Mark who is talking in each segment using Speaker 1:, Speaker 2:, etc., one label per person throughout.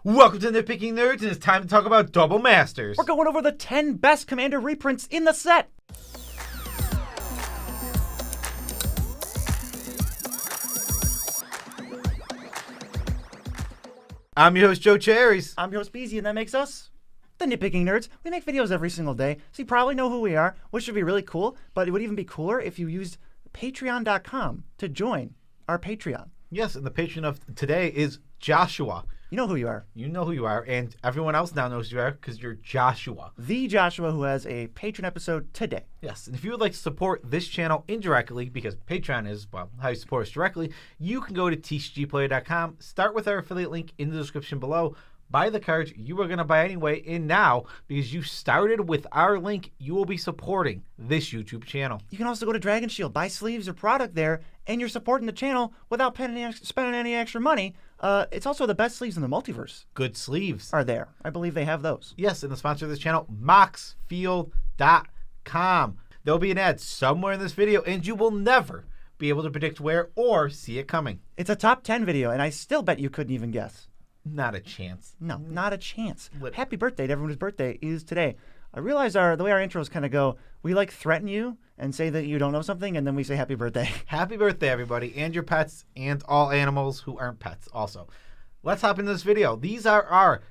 Speaker 1: Welcome to Nitpicking Nerds, and it's time to talk about Double Masters.
Speaker 2: We're going over the 10 best Commander reprints in the set.
Speaker 1: I'm your host, Joe Cherries.
Speaker 2: I'm your host, Beezy, and that makes us the Nitpicking Nerds. We make videos every single day, so you probably know who we are, which would be really cool, but it would even be cooler if you used patreon.com to join our Patreon.
Speaker 1: Yes, and the patron of today is Joshua.
Speaker 2: You know who you are.
Speaker 1: You know who you are, and everyone else now knows who you are because you're Joshua.
Speaker 2: The Joshua who has a patron episode today.
Speaker 1: Yes, and if you would like to support this channel indirectly, because Patreon is, well, how you support us directly, you can go to tcgplayer.com, start with our affiliate link in the description below, buy the cards you were going to buy anyway, and now, because you started with our link, you will be supporting this YouTube channel.
Speaker 2: You can also go to Dragon Shield, buy sleeves or product there, and you're supporting the channel without spending any extra money. It's also the best sleeves in the multiverse.
Speaker 1: Good sleeves.
Speaker 2: Are there. I believe they have those.
Speaker 1: Yes, and the sponsor of this channel, moxfieldcom. There'll be an ad somewhere in this video, and you will never be able to predict where or see it coming.
Speaker 2: It's a top 10 video, and I still bet you couldn't even guess.
Speaker 1: Not a chance.
Speaker 2: No, not a chance.
Speaker 1: Literally.
Speaker 2: Happy birthday to everyone whose birthday is today. I realize the way our intros kind of go, we like threaten you and say that you don't know something, and then we say happy birthday.
Speaker 1: Happy birthday, everybody, and your pets, and all animals who aren't pets also. Let's hop into this video. These are our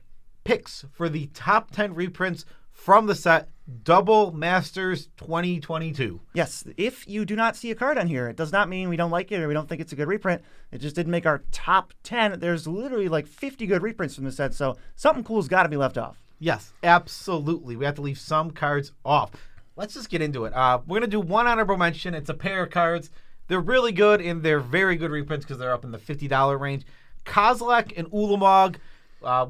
Speaker 1: picks for the top 10 reprints from the set Double Masters 2022.
Speaker 2: Yes, if you do not see a card on here, it does not mean we don't like it or we don't think it's a good reprint. It just didn't make our top 10. There's literally like 50 good reprints from the set, so something cool's got to be left off.
Speaker 1: Yes, absolutely. We have to leave some cards off. Let's just get into it. We're going to do one honorable mention. It's a pair of cards. They're really good, and they're very good reprints because they're up in the $50 range. Kozilek and Ulamog.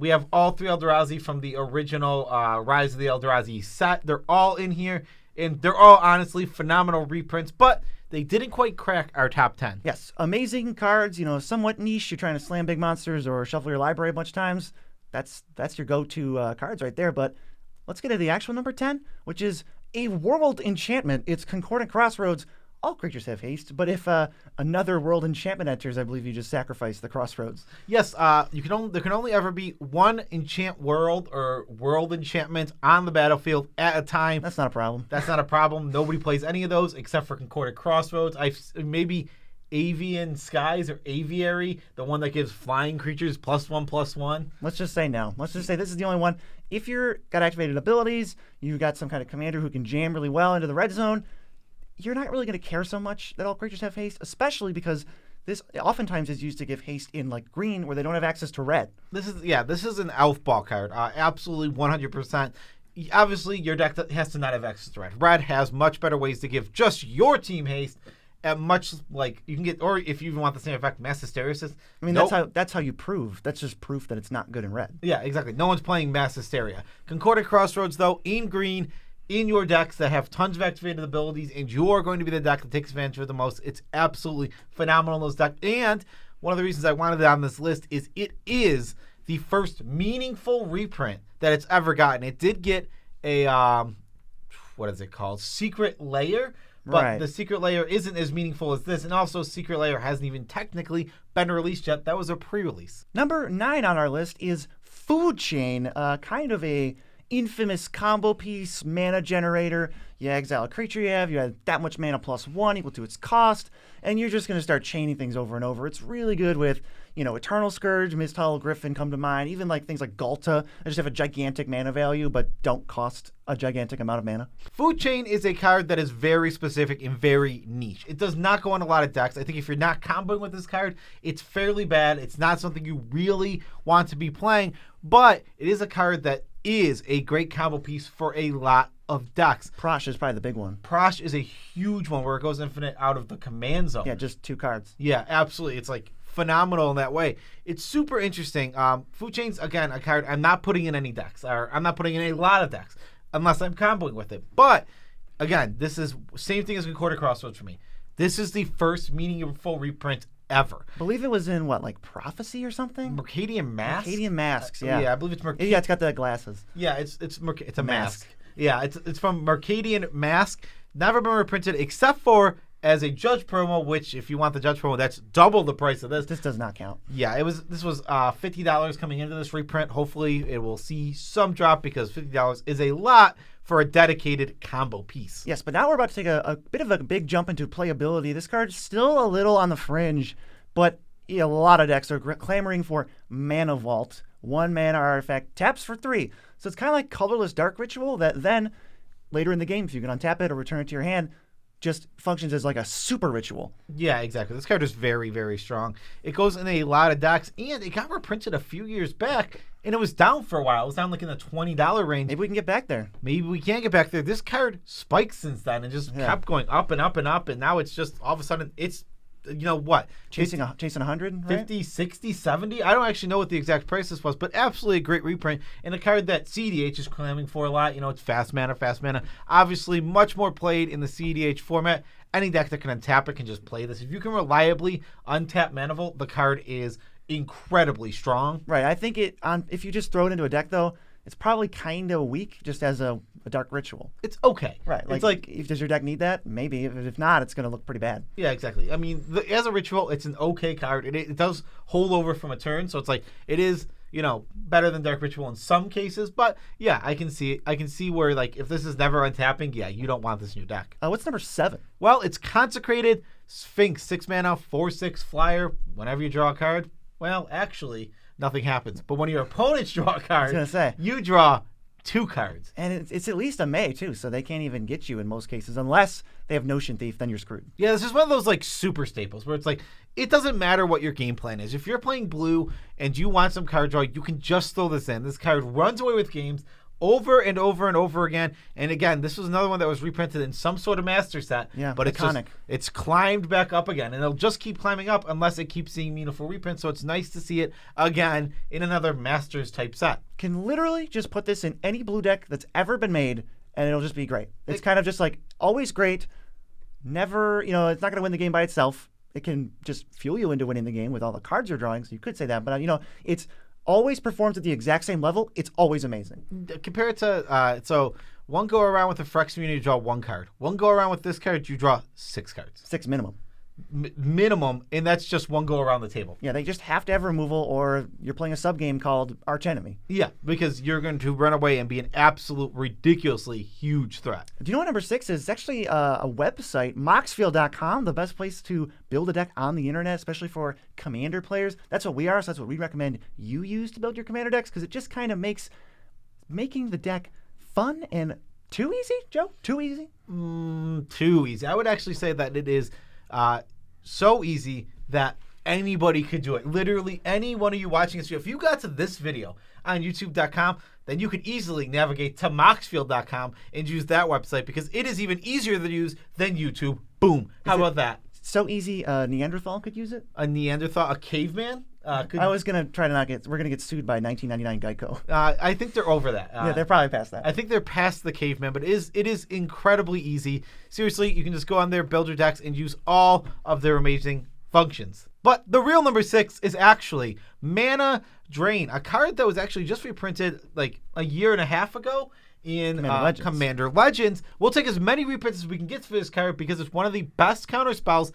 Speaker 1: We have all three Eldrazi from the original Rise of the Eldrazi set. They're all in here, and they're all honestly phenomenal reprints, but they didn't quite crack our top 10.
Speaker 2: Yes, amazing cards, somewhat niche. You're trying to slam big monsters or shuffle your library a bunch of times. That's your go-to cards right there, but let's get to the actual number 10, which is a world enchantment. It's Concordia Crossroads. All creatures have haste, but if another world enchantment enters, I believe you just sacrifice the Crossroads.
Speaker 1: Yes, there can only ever be one enchant world or world enchantment on the battlefield at a time.
Speaker 2: That's not a problem.
Speaker 1: That's not a problem. Nobody plays any of those except for Concordia Crossroads. Maybe Avian Skies or Aviary, the one that gives flying creatures +1/+1.
Speaker 2: Let's just say no. Let's just say this is the only one. If you're got activated abilities, you've got some kind of commander who can jam really well into the red zone, you're not really going to care so much that all creatures have haste, especially because this oftentimes is used to give haste in like green where they don't have access to red.
Speaker 1: This is an elf ball card. Absolutely 100%. Obviously, your deck has to not have access to red. Red has much better ways to give just your team haste. At much like you can get, or if you even want the same effect, Mass Hysteresis.
Speaker 2: I mean, that's how you prove. That's just proof that it's not good in red.
Speaker 1: Yeah, exactly. No one's playing Mass Hysteria. Concordia Crossroads, though, in green, in your decks that have tons of activated abilities, and you are going to be the deck that takes advantage of it the most. It's absolutely phenomenal in those decks. And one of the reasons I wanted it on this list is it is the first meaningful reprint that it's ever gotten. It did get a what is it called? Secret Layer. But
Speaker 2: right.
Speaker 1: The Secret Layer isn't as meaningful as this, and also Secret Layer hasn't even technically been released yet. That was a pre-release.
Speaker 2: Number 9 on our list is Food Chain, kind of a infamous combo piece, mana generator. You exile a creature you have that much mana +1 equal to its cost, and you're just going to start chaining things over and over. It's really good with, Eternal Scourge, Misthull, Griffin come to mind, even like things like Galta that just have a gigantic mana value but don't cost a gigantic amount of mana.
Speaker 1: Food Chain is a card that is very specific and very niche. It does not go in a lot of decks. I think if you're not comboing with this card, it's fairly bad. It's not something you really want to be playing, but it is a card that is a great combo piece for a lot of decks.
Speaker 2: Prosh is probably the big one.
Speaker 1: Prosh is a huge one where it goes infinite out of the command zone.
Speaker 2: Yeah, just 2 cards.
Speaker 1: Yeah, absolutely. It's like phenomenal in that way. It's super interesting. Food Chain's, again, a card I'm not putting in any decks, or I'm not putting in a lot of decks unless I'm comboing with it. But again, this is same thing as Concordia Crossroads for me. This is the first meaningful reprint ever.
Speaker 2: I believe it was in like Prophecy or something?
Speaker 1: Mercadian Masks?
Speaker 2: Mercadian Masks, yeah.
Speaker 1: Yeah, I believe it's Mercadian.
Speaker 2: Yeah, it's got the glasses.
Speaker 1: Yeah, it's a mask. Yeah, it's from Mercadian Mask. Never been reprinted except for as a Judge promo, which if you want the Judge promo, that's double the price of this.
Speaker 2: This does not count.
Speaker 1: Yeah, this was $50 coming into this reprint. Hopefully it will see some drop because $50 is a lot for a dedicated combo piece.
Speaker 2: Yes, but now we're about to take a bit of a big jump into playability. This card's still a little on the fringe, but a lot of decks are clamoring for Mana Vault. 1 mana artifact, taps for 3. So it's kind of like colorless Dark Ritual that then, later in the game, if you can untap it or return it to your hand, just functions as like a super ritual.
Speaker 1: Yeah, exactly. This card is very, very strong. It goes in a lot of decks, and it got reprinted a few years back, and it was down for a while. It was down like in the $20 range.
Speaker 2: Maybe we can get back there.
Speaker 1: Maybe we can get back there. This card spiked since then and just kept going up and up and up, and now it's just all of a sudden it's, what?
Speaker 2: Chasing 100, right?
Speaker 1: 50, 60, 70? I don't actually know what the exact price this was, but absolutely a great reprint and a card that CEDH is clamming for a lot. It's fast mana. Obviously, much more played in the CEDH format. Any deck that can untap it can just play this. If you can reliably untap Mana Vault, the card is incredibly strong.
Speaker 2: Right. I think if you just throw it into a deck, though, it's probably kind of weak just as a Dark Ritual.
Speaker 1: It's okay.
Speaker 2: Right.
Speaker 1: It's like,
Speaker 2: does your deck need that? Maybe. If not, it's going to look pretty bad.
Speaker 1: Yeah, exactly. I mean, as a ritual, it's an okay card. It does hold over from a turn, so it's like it is, better than Dark Ritual in some cases. But yeah, I can see it. I can see where if this is never untapping, yeah, you don't want this in your deck.
Speaker 2: What's number 7?
Speaker 1: Well, it's Consecrated Sphinx, 6 mana, 4/6 flyer. Whenever you draw a card, well, actually, nothing happens. But when your opponents draw a card, you draw 2 cards.
Speaker 2: And it's at least a May, too, so they can't even get you in most cases. Unless they have Notion Thief, then you're screwed.
Speaker 1: Yeah, this is one of those super staples where it's it doesn't matter what your game plan is. If you're playing blue and you want some card draw, you can just throw this in. This card runs away with games over and over and over again. And again, this was another one that was reprinted in some sort of master set.
Speaker 2: Yeah,
Speaker 1: but
Speaker 2: iconic.
Speaker 1: It's climbed back up again, and it'll just keep climbing up unless it keeps seeing meaningful reprints. So it's nice to see it again in another masters type set.
Speaker 2: Can literally just put this in any blue deck that's ever been made, and it'll just be great. It's kind of just always great. Never, it's not going to win the game by itself. It can just fuel you into winning the game with all the cards you're drawing. So you could say that, but it's always performs at the exact same level. It's always amazing.
Speaker 1: Compare it to so one go around with the Phyrex Community, you draw 1 card. One go around with this card, you draw 6 cards.
Speaker 2: 6 minimum.
Speaker 1: Minimum, and that's just one go around the table.
Speaker 2: Yeah, they just have to have removal, or you're playing a sub game called Archenemy.
Speaker 1: Yeah, because you're going to run away and be an absolute ridiculously huge threat.
Speaker 2: Do you know what number 6 is? It's actually a website, moxfieldcom, the best place to build a deck on the internet, especially for commander players. That's what we are, so that's what we recommend you use to build your commander decks, because it just kind of makes making the deck fun and too easy, Joe? Too easy?
Speaker 1: Too easy. I would actually say that it is so easy that anybody could do it. Literally any one of you watching this video, if you got to this video on youtube.com, then you could easily navigate to moxfield.com and use that website because it is even easier to use than YouTube. Boom. How about that?
Speaker 2: So easy, a Neanderthal could use it?
Speaker 1: A Neanderthal, a caveman?
Speaker 2: I was going to try to not get... We're going to get sued by 1999 Geico.
Speaker 1: I think they're over that.
Speaker 2: Yeah, they're probably past that.
Speaker 1: I think they're past the caveman, but it is incredibly easy. Seriously, you can just go on there, build your decks, and use all of their amazing functions. But the real number 6 is actually Mana Drain, a card that was actually just reprinted a year and a half ago in Commander Legends. We'll take as many reprints as we can get for this card because it's one of the best counter spells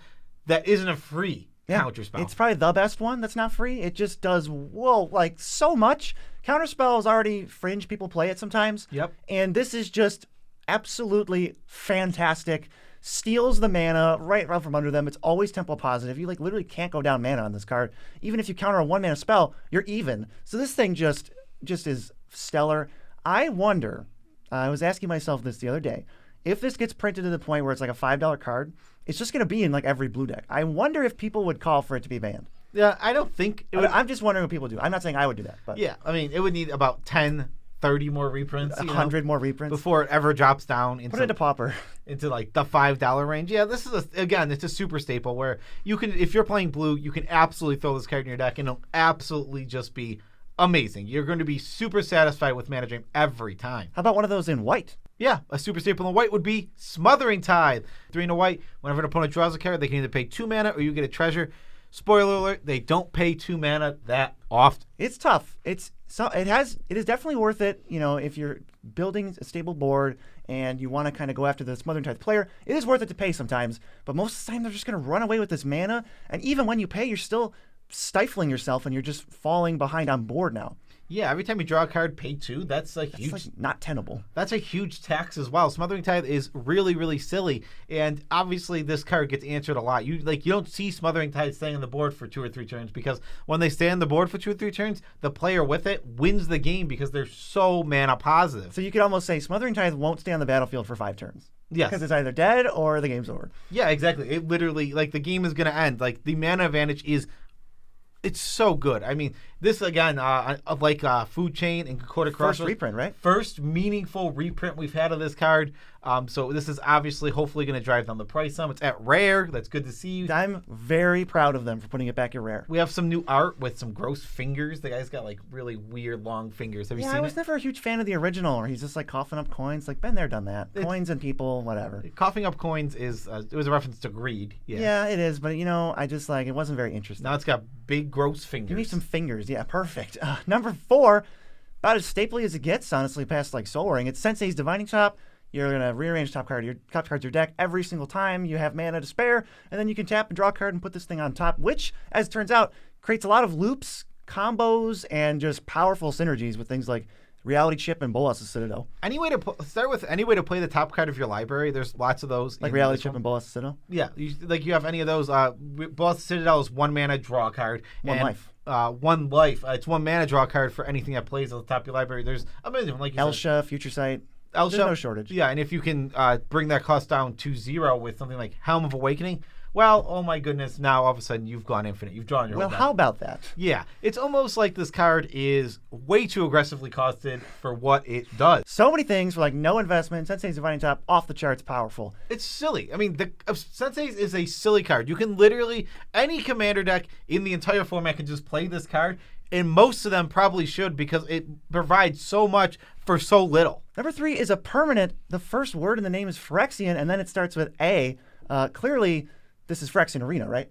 Speaker 1: that isn't a free counter spell.
Speaker 2: It's probably the best one that's not free. It just does, so much. Counterspell is already fringe. People play it sometimes.
Speaker 1: Yep.
Speaker 2: And this is just absolutely fantastic. Steals the mana right from under them. It's always tempo positive. You literally can't go down mana on this card. Even if you counter a 1 mana spell, you're even. So this thing just is stellar. I wonder, I was asking myself this the other day, if this gets printed to the point where it's a $5 card, it's just going to be in every blue deck. I wonder if people would call for it to be banned.
Speaker 1: Yeah, I don't think it would.
Speaker 2: I'm just wondering what people do. I'm not saying I would do that. But
Speaker 1: yeah, I mean, it would need about 10, 30 more reprints.
Speaker 2: 100 more reprints.
Speaker 1: Before it ever drops down into...
Speaker 2: Put it into Pauper.
Speaker 1: Into the $5 range. Yeah, this is, it's a super staple where you can, if you're playing blue, you can absolutely throw this card in your deck and it'll absolutely just be amazing. You're going to be super satisfied with Mana Drain every time.
Speaker 2: How about one of those in white?
Speaker 1: Yeah, a super staple in white would be Smothering Tithe. 3 in a white. Whenever an opponent draws a card, they can either pay 2 mana or you get a treasure. Spoiler alert, they don't pay 2 mana that often.
Speaker 2: It's tough. It is definitely worth it. If you're building a stable board and you want to kind of go after the Smothering Tithe player, it is worth it to pay sometimes. But most of the time, they're just going to run away with this mana. And even when you pay, you're still stifling yourself and you're just falling behind on board now.
Speaker 1: Yeah, every time you draw a card, pay 2. That's huge.
Speaker 2: Like not tenable.
Speaker 1: That's a huge tax as well. Smothering Tithe is really, really silly, and obviously this card gets answered a lot. You don't see Smothering Tithe staying on the board for 2 or 3 turns, because when they stay on the board for 2 or 3 turns, the player with it wins the game because they're so mana positive.
Speaker 2: So you could almost say Smothering Tithe won't stay on the battlefield for 5 turns.
Speaker 1: Yes.
Speaker 2: Because it's either dead or the game's over.
Speaker 1: Yeah, exactly. It literally, the game is going to end. The mana advantage is... It's so good. I mean, this, again, Food Chain and Concordia Crossroads.
Speaker 2: First reprint, right?
Speaker 1: First meaningful reprint we've had of this card. So this is obviously hopefully going to drive down the price some. It's at rare. That's good to see.
Speaker 2: I'm very proud of them for putting it back at rare.
Speaker 1: We have some new art with some gross fingers. The guy's got really weird long fingers. Have you seen it?
Speaker 2: I was never a huge fan of the original, where he's just coughing up coins. Been there, done that. Coins and people, whatever.
Speaker 1: Coughing up coins is it was a reference to greed.
Speaker 2: Yeah, it is. But I just it wasn't very interesting.
Speaker 1: Now it's got big gross fingers.
Speaker 2: Give me some fingers. Yeah, perfect. Number 4, about as stapley as it gets, honestly, past Soul Ring. It's Sensei's Divining Top. You're going to rearrange top cards of your deck every single time you have mana to spare, and then you can tap and draw a card and put this thing on top, which, as it turns out, creates a lot of loops, combos, and just powerful synergies with things like Reality Chip and Bolas' Citadel.
Speaker 1: Start with any way to play the top card of your library. There's lots of those.
Speaker 2: Reality Chip and Bolas' Citadel?
Speaker 1: Yeah. You have any of those. Bolas' Citadel is 1 mana, draw a card.
Speaker 2: 1 life.
Speaker 1: 1 life. It's 1 mana, draw a card for anything that plays at the top of your library. There's amazing, like you
Speaker 2: Elsha, Future Sight. There's no shortage.
Speaker 1: Yeah, and if you can bring that cost down to 0 with something like Helm of Awakening, well, oh my goodness, now all of a sudden you've gone infinite. You've drawn your whole deck.
Speaker 2: How about that?
Speaker 1: Yeah, it's almost like this card is way too aggressively costed for what it does.
Speaker 2: So many things for no investment. Sensei's Divining Top, off the charts, powerful.
Speaker 1: It's silly. I mean, Sensei's is a silly card. You can literally, any commander deck in the entire format can just play this card, and most of them probably should, because it provides so much for so little.
Speaker 2: Number 3 is a permanent. The first word in the name is Phyrexian, and then it starts with A. Clearly, this is Phyrexian Arena, right?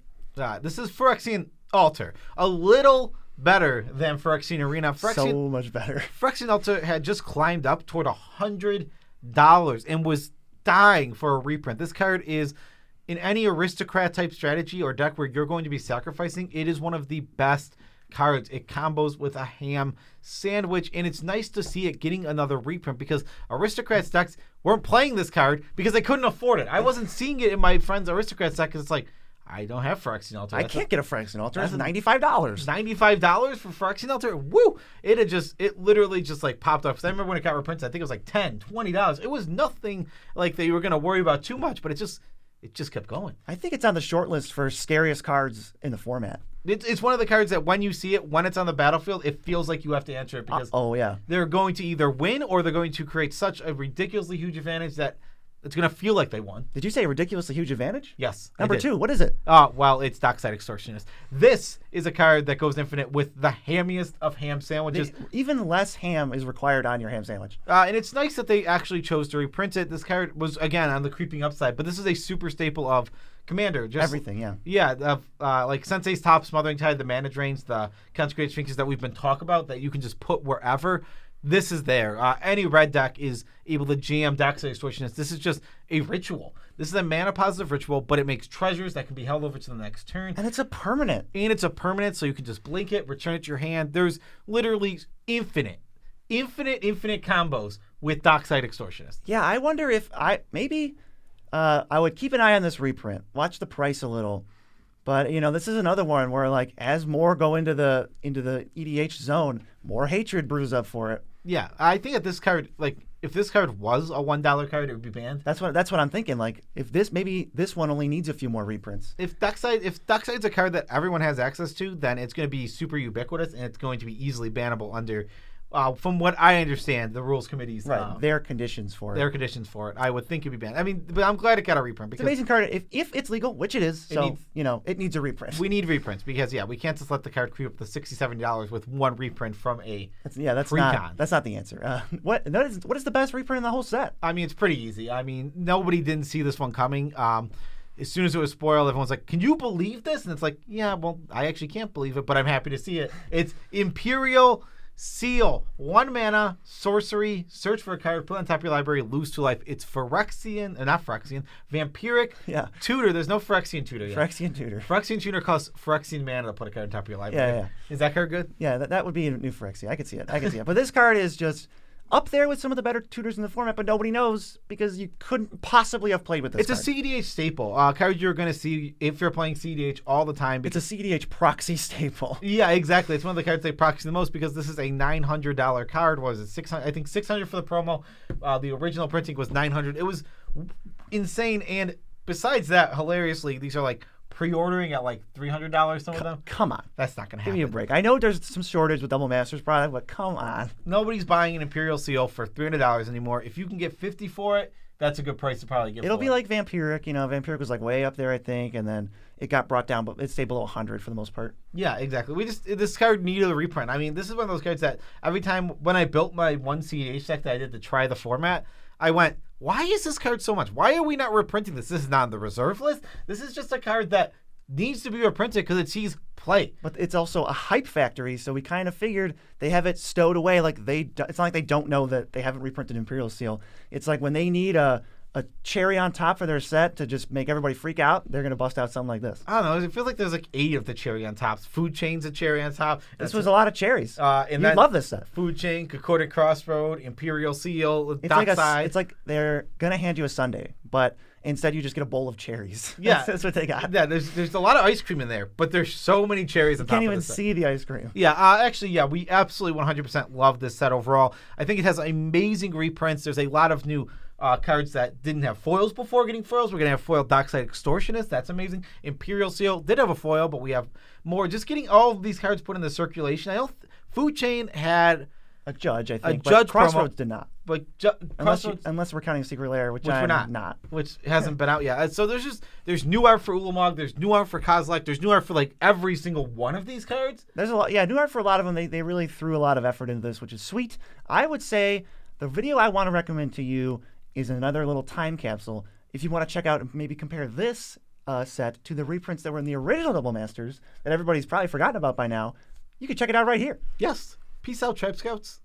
Speaker 1: This is Phyrexian Altar. A little better than Phyrexian Arena.
Speaker 2: So much better.
Speaker 1: Phyrexian Altar had just climbed up toward $100 and was dying for a reprint. This card is, in any aristocrat type strategy or deck where you're going to be sacrificing, it is one of the best cards. It combos with a ham sandwich, and it's nice to see it getting another reprint, because aristocrats decks weren't playing this card because they couldn't afford it. I wasn't seeing it in my friend's aristocrats deck because it's I don't have Phyrexian Altar.
Speaker 2: I can't get a Phyrexian Altar. That's $95.
Speaker 1: $95 for Phyrexian Altar? Woo! It literally just popped up. Because I remember when it got reprinted, I think it was $10, $20. It was nothing that you were going to worry about too much, but it just kept going.
Speaker 2: I think it's on the short list for scariest cards in the format.
Speaker 1: It's one of the cards that when you see it, when it's on the battlefield, it feels like you have to answer it, because they're going to either win or they're going to create such a ridiculously huge advantage that it's going to feel like they won.
Speaker 2: Did you say ridiculously huge advantage?
Speaker 1: Yes.
Speaker 2: Number 2, what is it?
Speaker 1: Well, it's Dockside Extortionist. This is a card that goes infinite with the hammiest of ham sandwiches.
Speaker 2: Even less ham is required on your ham sandwich.
Speaker 1: And it's nice that they actually chose to reprint it. This card was, again, on the creeping upside, but this is a super staple of Commander. Just
Speaker 2: everything, yeah.
Speaker 1: Yeah, like Sensei's Top, Smothering Tithe, the Mana Drains, the Consecrated Sphinx that we've been talking about that you can just put wherever. This is there. Any red deck is able to jam Dockside Extortionist. This is just a ritual. This is a mana positive ritual, but it makes treasures that can be held over to the next turn.
Speaker 2: And it's a permanent.
Speaker 1: So you can just blink it, return it to your hand. There's literally infinite combos with Dockside Extortionist.
Speaker 2: Yeah, I wonder if I would keep an eye on this reprint. Watch the price a little. But, this is another one where, as more go into the EDH zone, more hatred brews up for it.
Speaker 1: Yeah, I think that this card, if this card was a $1 card, it would be banned.
Speaker 2: That's what I'm thinking. If this one only needs a few more reprints.
Speaker 1: If Dockside's a card that everyone has access to, then it's going to be super ubiquitous, and it's going to be easily bannable under, from what I understand, the rules committees.
Speaker 2: Right, their conditions for it.
Speaker 1: I would think it'd be banned. I mean, but I'm glad it got a reprint. Because
Speaker 2: it's an amazing card. If it's legal, which it is, it needs a reprint.
Speaker 1: We need reprints because, we can't just let the card creep up to $60-70 with one reprint from a pre-con.
Speaker 2: That's not the answer. What is the best reprint in the whole set?
Speaker 1: I mean, it's pretty easy. I mean, nobody didn't see this one coming. as soon as it was spoiled, everyone's like, "Can you believe this?" And it's like, yeah, well, I actually can't believe it, but I'm happy to see it. It's Imperial Seal. 1 mana, sorcery, search for a card, put it on top of your library, lose 2 life. It's Phyrexian, not Phyrexian, Vampiric Tutor. There's no Phyrexian Tutor yet.
Speaker 2: Phyrexian Tutor.
Speaker 1: Phyrexian Tutor costs Phyrexian mana to put a card on top of your library.
Speaker 2: Yeah.
Speaker 1: Is that card good?
Speaker 2: Yeah, that would be a new Phyrexia. I could see it. But this card is just up there with some of the better tutors in the format, but nobody knows because you couldn't possibly have played with this
Speaker 1: card. It's a CEDH staple. Card you're going to see if you're playing CEDH all the time.
Speaker 2: It's a CEDH proxy staple.
Speaker 1: Yeah, exactly. It's one of the cards they proxy the most because this is a $900 card. What was it? 600? I think 600 for the promo. The original printing was 900. It was insane. And besides that, hilariously, these are like pre-ordering at like $300, some of them.
Speaker 2: Come on.
Speaker 1: That's not going to happen.
Speaker 2: Give me a break. I know there's some shortage with Double Masters product, but come on.
Speaker 1: Nobody's buying an Imperial Seal for $300 anymore. If you can get 50 for it, that's a good price to probably get.
Speaker 2: It'll be like Vampiric. Vampiric was like way up there, I think, and then it got brought down, but it stayed below 100 for the most part.
Speaker 1: Yeah, exactly. This card needed a reprint. I mean, this is one of those cards that every time when I built my one CEDH deck that I did to try the format, I went, why is this card so much? Why are we not reprinting this? This is not on the reserve list. This is just a card that needs to be reprinted because it sees play.
Speaker 2: But it's also a hype factory, so we kind of figured they have it stowed away. Like it's not like they don't know that they haven't reprinted Imperial Seal. It's like when they need a cherry on top for their set to just make everybody freak out, they're going to bust out something like this.
Speaker 1: I don't know. It feels like there's like 8 of the cherry on tops. Food Chain's a cherry on top.
Speaker 2: This was a lot of cherries.
Speaker 1: And
Speaker 2: you love this set.
Speaker 1: Food Chain, Concordia Crossroads, Imperial Seal,
Speaker 2: it's like they're going to hand you a sundae, but instead you just get a bowl of cherries.
Speaker 1: Yeah.
Speaker 2: That's what they got.
Speaker 1: Yeah, there's a lot of ice cream in there, but there's so many cherries on top of it.
Speaker 2: You can't even see the ice cream.
Speaker 1: Yeah, actually, yeah, we absolutely 100% love this set overall. I think it has amazing reprints. There's a lot of new cards that didn't have foils before getting foils. We're going to have foil Dockside Extortionist. That's amazing. Imperial Seal did have a foil, but we have more. Just getting all of these cards put in the circulation. I don't. Food Chain had
Speaker 2: a judge, I think.
Speaker 1: Judge
Speaker 2: Crossroads did not.
Speaker 1: But
Speaker 2: unless we're counting Secret Lair, which
Speaker 1: we're not. Which hasn't been out yet. So there's new art for Ulamog. There's new art for Kozilek. There's new art for like every single one of these cards.
Speaker 2: There's a lot. Yeah, new art for a lot of them. They really threw a lot of effort into this, which is sweet. I would say the video I want to recommend to you is another little time capsule. If you want to check out and maybe compare this set to the reprints that were in the original Double Masters that everybody's probably forgotten about by now, you can check it out right here.
Speaker 1: Yes. Peace out, Tribe Scouts.